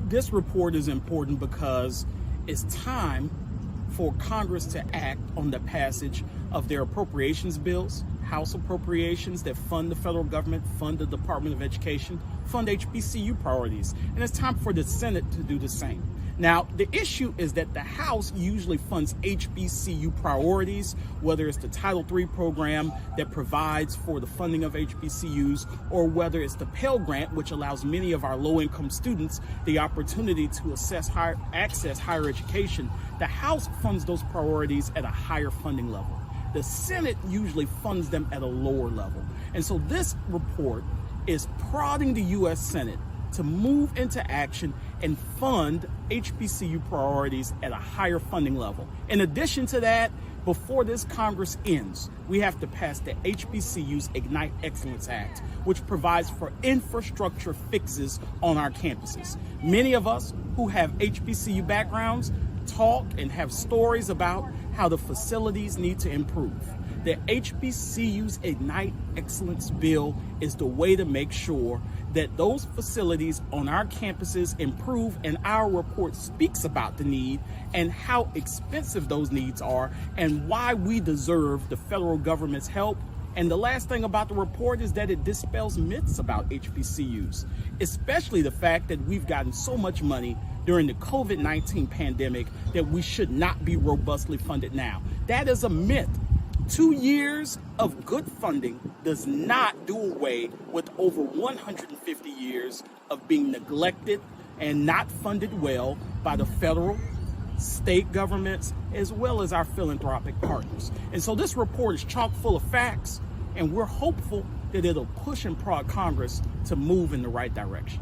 This report is important because it's time for Congress to act on the passage of their appropriations bills, House appropriations that fund the federal government, fund the Department of Education, fund HBCU priorities. And it's time for the Senate to do the same. Now, the issue is that the House usually funds HBCU priorities, whether it's the Title III program that provides for the funding of HBCUs, or whether it's the Pell Grant, which allows many of our low-income students the opportunity to access higher education. The House funds those priorities at a higher funding level. The Senate usually funds them at a lower level. And so this report is prodding the U.S. Senate to move into action and fund HBCU priorities at a higher funding level. In addition to that, before this Congress ends, we have to pass the HBCUs Ignite Excellence Act, which provides for infrastructure fixes on our campuses. Many of us who have HBCU backgrounds talk and have stories about how the facilities need to improve. The HBCUs Ignite Excellence bill is the way to make sure that those facilities on our campuses improve, and our report speaks about the need and how expensive those needs are and why we deserve the federal government's help. And the last thing about the report is that it dispels myths about HBCUs, especially the fact that we've gotten so much money during the COVID-19 pandemic that we should not be robustly funded now. That is a myth. 2 years of good funding does not do away with over 150 years of being neglected and not funded well by the federal, state governments, as well as our philanthropic partners. And so this report is chock full of facts, and we're hopeful that it'll push and prod Congress to move in the right direction.